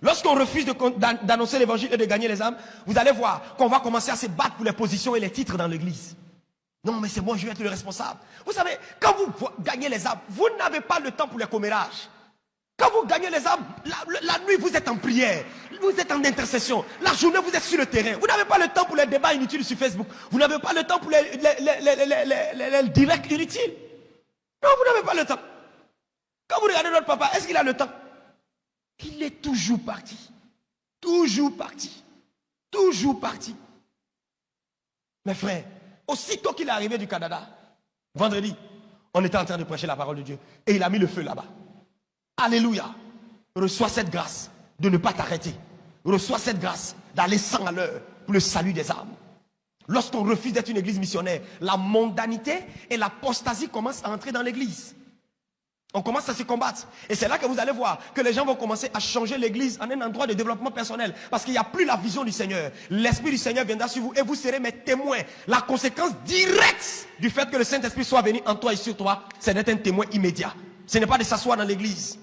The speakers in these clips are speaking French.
Lorsqu'on refuse d'annoncer l'évangile et de gagner les âmes, vous allez voir qu'on va commencer à se battre pour les positions et les titres dans l'église. Non, mais c'est moi, je vais être le responsable. Vous savez, quand vous gagnez les âmes, vous n'avez pas le temps pour les commérages. Quand vous gagnez les âmes, la nuit, vous êtes en prière. Vous êtes en intercession. La journée, vous êtes sur le terrain. Vous n'avez pas le temps pour les débats inutiles sur Facebook. Vous n'avez pas le temps pour les directs inutiles. Non, vous n'avez pas le temps. Quand vous regardez notre papa, est-ce qu'il a le temps? Il est toujours parti. Toujours parti. Toujours parti. Mes frères, aussitôt qu'il est arrivé du Canada, vendredi, on était en train de prêcher la parole de Dieu. Et il a mis le feu là-bas. Alléluia. Reçois cette grâce de ne pas t'arrêter. Reçois cette grâce d'aller 100 à l'heure pour le salut des âmes. Lorsqu'on refuse d'être une église missionnaire, la mondanité et l'apostasie commencent à entrer dans l'église. On commence à se combattre. Et c'est là que vous allez voir que les gens vont commencer à changer l'église en un endroit de développement personnel. Parce qu'il n'y a plus la vision du Seigneur. L'Esprit du Seigneur viendra sur vous et vous serez mes témoins. La conséquence directe du fait que le Saint-Esprit soit venu en toi et sur toi, c'est d'être un témoin immédiat. Ce n'est pas de s'asseoir dans l'église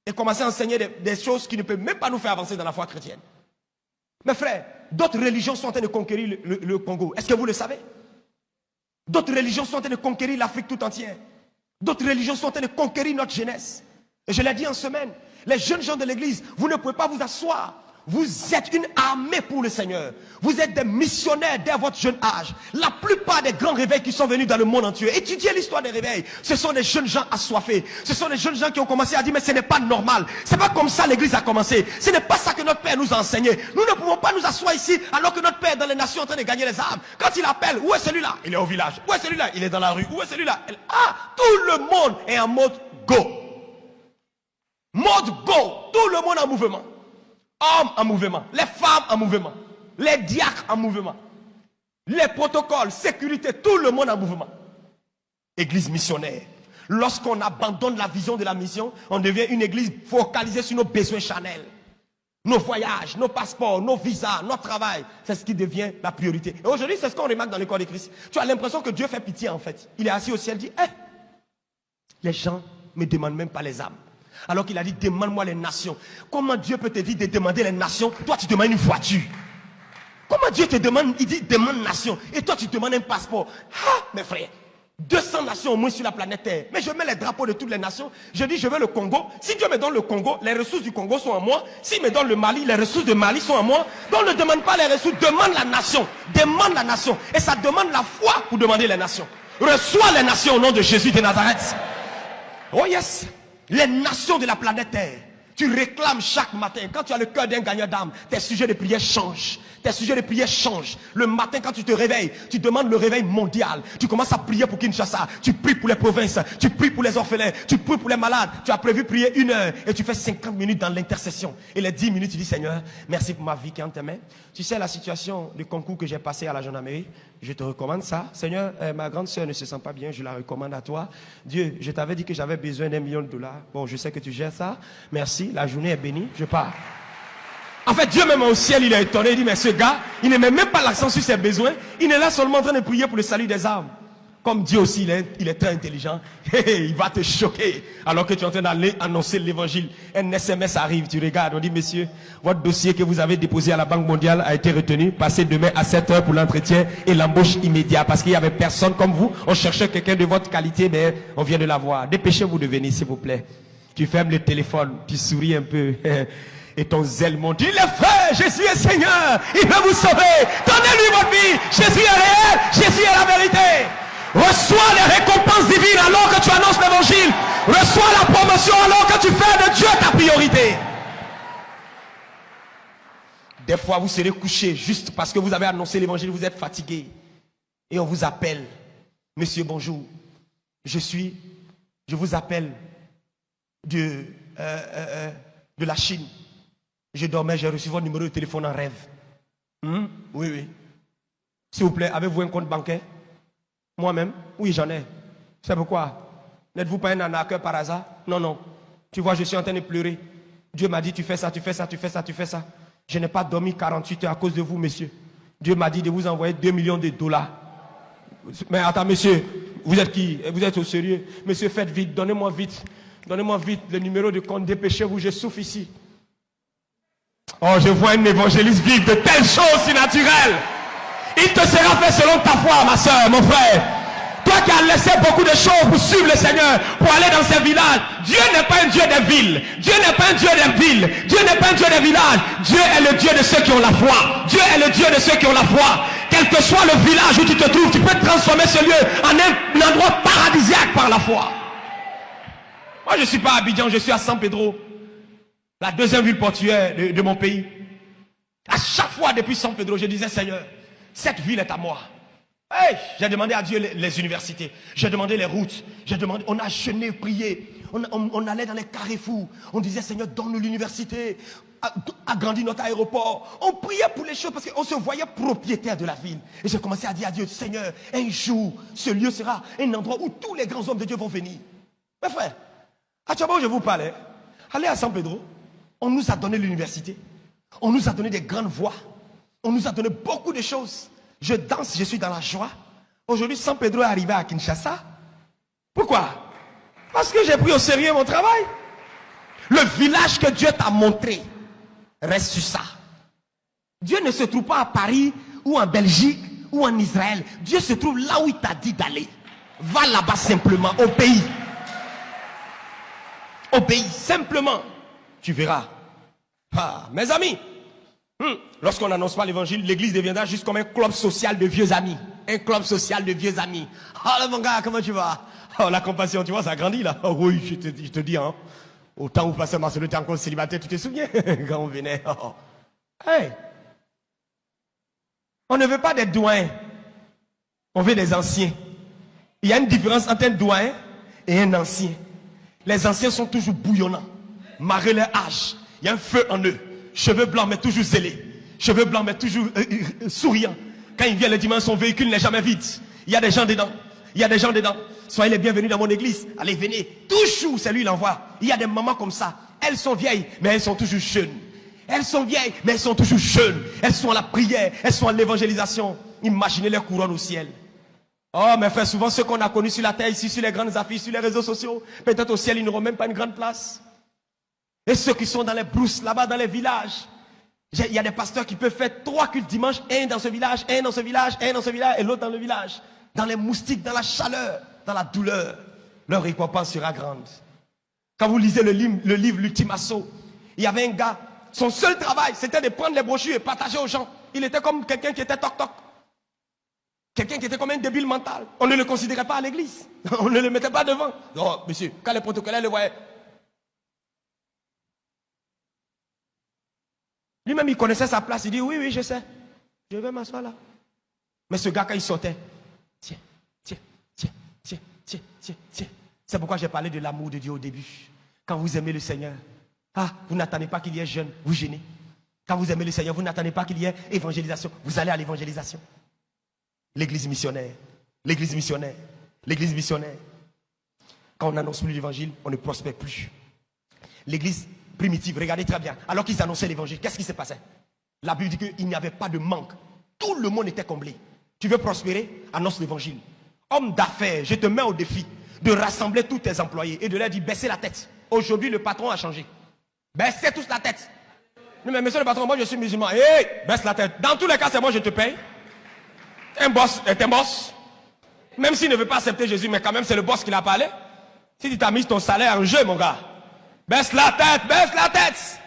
et commencer à enseigner des choses qui ne peuvent même pas nous faire avancer dans la foi chrétienne. Mes frères, d'autres religions sont en train de conquérir le Congo. Est-ce que vous le savez? D'autres religions sont en train de conquérir l'Afrique tout entière. D'autres religions sont en train de conquérir notre jeunesse. Et je l'ai dit en semaine, les jeunes gens de l'église, vous ne pouvez pas vous asseoir. Vous êtes une armée pour le Seigneur. Vous êtes des missionnaires dès votre jeune âge. La plupart des grands réveils qui sont venus dans le monde entier, étudiez l'histoire des réveils. Ce sont des jeunes gens assoiffés. Ce sont des jeunes gens qui ont commencé à dire mais ce n'est pas normal. C'est pas comme ça l'église a commencé. Ce n'est pas ça que notre Père nous a enseigné. Nous ne pouvons pas nous asseoir ici alors que notre Père est dans les nations en train de gagner les âmes. Quand il appelle, où est celui-là? Il est au village. Où est celui-là? Il est dans la rue. Où est celui-là? Ah, tout le monde est en mode go. Mode go. Tout le monde en mouvement. Hommes en mouvement, les femmes en mouvement, les diacres en mouvement, les protocoles, sécurité, tout le monde en mouvement. Église missionnaire. Lorsqu'on abandonne la vision de la mission, on devient une église focalisée sur nos besoins charnels. Nos voyages, nos passeports, nos visas, notre travail, c'est ce qui devient la priorité. Et aujourd'hui, c'est ce qu'on remarque dans le corps de Christ. Tu as l'impression que Dieu fait pitié en fait. Il est assis au ciel, dit, les gens ne me demandent même pas les âmes. Alors qu'il a dit, demande-moi les nations. Comment Dieu peut te dire de demander les nations? Toi, tu demandes une voiture. Comment Dieu te demande, il dit, demande nation. Et toi, tu demandes un passeport. Ah, mes frères, 200 nations au moins sur la planète Terre. Mais je mets les drapeaux de toutes les nations. Je dis, je veux le Congo. Si Dieu me donne le Congo, les ressources du Congo sont à moi. S'il me donne le Mali, les ressources de Mali sont à moi. Donc ne demande pas les ressources, demande la nation. Demande la nation. Et ça demande la foi pour demander les nations. Reçois les nations au nom de Jésus de Nazareth. Oh yes. Les nations de la planète Terre, tu réclames chaque matin. Quand tu as le cœur d'un gagnant d'âme, tes sujets de prière changent. Tes sujets de prière changent. Le matin, quand tu te réveilles, tu demandes le réveil mondial. Tu commences à prier pour Kinshasa. Tu pries pour les provinces. Tu pries pour les orphelins. Tu pries pour les malades. Tu as prévu prier 1 heure. Et tu fais 50 minutes dans l'intercession. Et les 10 minutes, tu dis, Seigneur, merci pour ma vie qui est en tes mains. Tu sais la situation du concours que j'ai passé à la gendarmerie? Je te recommande ça. Seigneur, ma grande soeur ne se sent pas bien. Je la recommande à toi. Dieu, je t'avais dit que j'avais besoin d'1 million de dollars. Bon, je sais que tu gères ça. Merci. La journée est bénie. Je pars. En fait, Dieu même au ciel, il est étonné. Il dit, mais ce gars, il ne met même pas l'accent sur ses besoins. Il est là seulement en train de prier pour le salut des âmes. Comme Dieu aussi, il est très intelligent. Il va te choquer. Alors que tu es en train d'aller annoncer l'évangile. Un SMS arrive, tu regardes. On dit, monsieur, votre dossier que vous avez déposé à la Banque mondiale a été retenu. Passez demain à 7 h pour l'entretien et l'embauche immédiate. Parce qu'il n'y avait personne comme vous. On cherchait quelqu'un de votre qualité, mais on vient de l'avoir. Dépêchez-vous de venir, s'il vous plaît. Tu fermes le téléphone, tu souris un peu. Et ton zèle monte. Dis, les frères, Jésus est Seigneur. Il veut vous sauver. Donnez-lui votre vie. Jésus est réel. Jésus est la vérité. Reçois les récompenses divines alors que tu annonces l'évangile. Reçois la promotion alors que tu fais de Dieu ta priorité. Des fois, vous serez couché juste parce que vous avez annoncé l'évangile. Vous êtes fatigué. Et on vous appelle. Monsieur, bonjour. Je vous appelle de la Chine. Je dormais, j'ai reçu votre numéro de téléphone en rêve. Oui, oui. S'il vous plaît, avez-vous un compte bancaire? Moi-même? Oui, j'en ai. C'est pourquoi? N'êtes-vous pas un arnaqueur par hasard? Non, non. Tu vois, je suis en train de pleurer. Dieu m'a dit, tu fais ça, tu fais ça, tu fais ça, tu fais ça. Je n'ai pas dormi 48 heures à cause de vous, monsieur. Dieu m'a dit de vous envoyer 2 millions de dollars. Mais attends, monsieur, vous êtes qui? Vous êtes au sérieux? Monsieur, faites vite, donnez-moi vite le numéro de compte, dépêchez-vous, je souffre ici. Oh, je vois un évangéliste vivre de telles choses surnaturelles. Il te sera fait selon ta foi, ma soeur, mon frère. Toi qui as laissé beaucoup de choses pour suivre le Seigneur, pour aller dans ces villages. Dieu n'est pas un Dieu des villes. Dieu n'est pas un Dieu des villes. Dieu n'est pas un Dieu des villages. Dieu est le Dieu de ceux qui ont la foi. Dieu est le Dieu de ceux qui ont la foi. Quel que soit le village où tu te trouves, tu peux transformer ce lieu en un endroit paradisiaque par la foi. Moi, je ne suis pas à Abidjan, je suis à San Pedro, la deuxième ville portuaire de mon pays. À chaque fois depuis San Pedro, je disais, Seigneur, cette ville est à moi. Hey, j'ai demandé à Dieu les universités, j'ai demandé les routes, on a jeûné, prié, on allait dans les carrefours, on disait, Seigneur, donne-nous l'université, agrandis notre aéroport. On priait pour les choses parce qu'on se voyait propriétaire de la ville. Et j'ai commencé à dire à Dieu, Seigneur, un jour, ce lieu sera un endroit où tous les grands hommes de Dieu vont venir. Mes frères, à Tchaba où je vous parlais, allez à San Pedro, on nous a donné l'université, on nous a donné des grandes voies, on nous a donné beaucoup de choses. Je danse, je suis dans la joie. Aujourd'hui, San Pedro est arrivé à Kinshasa. Pourquoi? Parce que j'ai pris au sérieux mon travail. Le village que Dieu t'a montré, reste sur ça. Dieu ne se trouve pas à Paris ou en Belgique ou en Israël. Dieu se trouve là où il t'a dit d'aller. Va là-bas simplement, au pays. Obéis simplement. Tu verras. Ah, mes amis, lorsqu'on n'annonce pas l'évangile, l'église deviendra juste comme un club social de vieux amis. Un club social de vieux amis. Oh mon gars, comment tu vas? Oh, la compassion, tu vois, ça grandit là. Oh oui, je te dis, hein. Au temps où Pasteur Marcelo était encore célibataire, tu te souviens? Quand on venait. Oh. Hey. On ne veut pas des doyens. On veut des anciens. Il y a une différence entre un doyen et un ancien. Les anciens sont toujours bouillonnants. Malgré leur âge, il y a un feu en eux. Cheveux blancs mais toujours zélés. Cheveux blancs mais toujours souriants. Quand il vient le dimanche, son véhicule n'est jamais vide. Il y a des gens dedans. Il y a des gens dedans. Soyez les bienvenus dans mon église. Allez, venez. Toujours, c'est lui l'envoie. Il y a des mamans comme ça. Elles sont vieilles, mais elles sont toujours jeunes. Elles sont vieilles, mais elles sont toujours jeunes. Elles sont à la prière, elles sont à l'évangélisation. Imaginez leur couronne au ciel. Oh, mes frères, souvent ceux qu'on a connus sur la terre, ici, sur les grandes affiches, sur les réseaux sociaux, peut-être au ciel, ils n'auront même pas une grande place. Et ceux qui sont dans les brousses, là-bas, dans les villages, il y a des pasteurs qui peuvent faire 3 cultes dimanche, un dans ce village, un dans ce village, un dans ce village, et l'autre dans le village. Dans les moustiques, dans la chaleur, dans la douleur, leur récompense sera grande. Quand vous lisez le livre L'Ultime Assaut, il y avait un gars, son seul travail, c'était de prendre les brochures et partager aux gens. Il était comme quelqu'un qui était toc-toc. Quelqu'un qui était comme un débile mental. On ne le considérait pas à l'église. On ne le mettait pas devant. Non, monsieur, quand les protocolaires le voyaient. Lui-même, il connaissait sa place. Il dit, oui, oui, je sais. Je vais m'asseoir là. Mais ce gars, quand il sortait, tiens. C'est pourquoi j'ai parlé de l'amour de Dieu au début. Quand vous aimez le Seigneur, vous n'attendez pas qu'il y ait jeûne, vous jeûnez. Quand vous aimez le Seigneur, vous n'attendez pas qu'il y ait évangélisation, vous allez à l'évangélisation. L'église missionnaire, l'église missionnaire, l'église missionnaire. Quand on n'annonce plus l'évangile, on ne prospère plus. L'église primitive, regardez très bien, alors qu'ils annonçaient l'évangile, qu'est-ce qui s'est passé? La Bible dit qu'il n'y avait pas de manque. Tout le monde était comblé. Tu veux prospérer? Annonce l'évangile. Homme d'affaires, je te mets au défi de rassembler tous tes employés et de leur dire baissez la tête. Aujourd'hui, le patron a changé. Baissez tous la tête. Non, mais monsieur le patron, moi je suis musulman. Hey, baisse la tête. Dans tous les cas, c'est moi je te paye. Un boss est un boss. Même s'il ne veut pas accepter Jésus, mais quand même c'est le boss qui l'a parlé. Si tu t'as mis ton salaire en jeu, mon gars, baisse la tête, baisse la tête.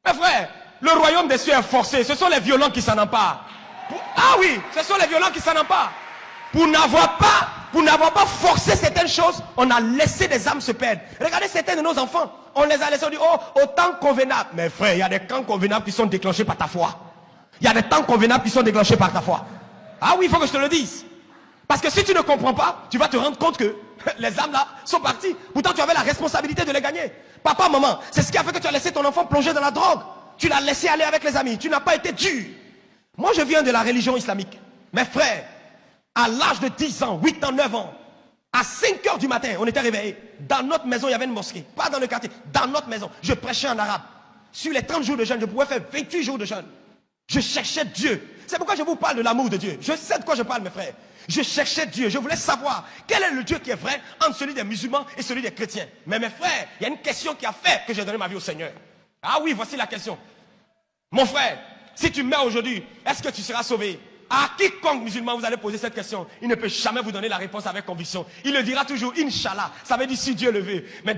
Mes frères, le royaume des cieux est forcé. Ce sont les violents qui s'en emparent. Ah oui, ce sont les violents qui s'en emparent. Pour n'avoir pas forcé certaines choses, on a laissé des âmes se perdre. Regardez certains de nos enfants, on les a laissés, on dit, oh, au temps convenable. Mais frère, il y a des temps convenables qui sont déclenchés par ta foi. Il y a des temps convenables qui sont déclenchés par ta foi. Ah oui, il faut que je te le dise. Parce que si tu ne comprends pas, tu vas te rendre compte que les âmes là sont parties. Pourtant, tu avais la responsabilité de les gagner. Papa, maman, c'est ce qui a fait que tu as laissé ton enfant plonger dans la drogue. Tu l'as laissé aller avec les amis. Tu n'as pas été dur. Moi, je viens de la religion islamique. Mes frères, à l'âge de 10 ans, 8 ans, 9 ans, à 5 heures du matin, on était réveillés. Dans notre maison, il y avait une mosquée. Pas dans le quartier, dans notre maison. Je prêchais en arabe. Sur les 30 jours de jeûne, je pouvais faire 28 jours de jeûne. Je cherchais Dieu. C'est pourquoi je vous parle de l'amour de Dieu. Je sais de quoi je parle, mes frères. Je cherchais Dieu. Je voulais savoir quel est le Dieu qui est vrai entre celui des musulmans et celui des chrétiens. Mais mes frères, il y a une question qui a fait que j'ai donné ma vie au Seigneur. Ah oui, voici la question. Mon frère, si tu meurs aujourd'hui, est-ce que tu seras sauvé? À quiconque musulman vous allez poser cette question, il ne peut jamais vous donner la réponse avec conviction. Il le dira toujours, Inch'Allah. Ça veut dire si Dieu le veut. Mais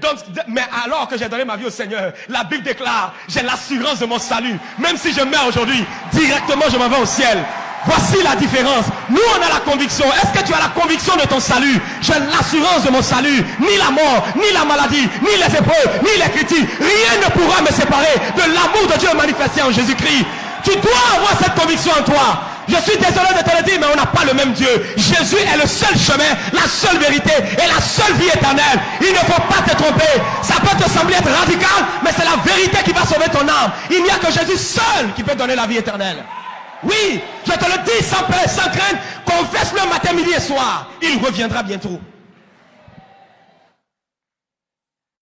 alors que j'ai donné ma vie au Seigneur, la Bible déclare, j'ai l'assurance de mon salut. Même si je meurs aujourd'hui, directement je m'en vais au ciel. Voici la différence. Nous, on a la conviction. Est-ce que tu as la conviction de ton salut? J'ai l'assurance de mon salut. Ni la mort, ni la maladie, ni les épreuves, ni les critiques. Rien ne pourra me séparer de l'amour de Dieu manifesté en Jésus-Christ. Tu dois avoir cette conviction en toi. Je suis désolé de te le dire, mais on n'a pas le même Dieu. Jésus est le seul chemin, la seule vérité et la seule vie éternelle. Il ne faut pas te tromper. Ça peut te sembler être radical, mais c'est la vérité qui va sauver ton âme. Il n'y a que Jésus seul qui peut donner la vie éternelle. Oui, je te le dis sans peur, sans crainte, confesse-le matin, midi et soir. Il reviendra bientôt.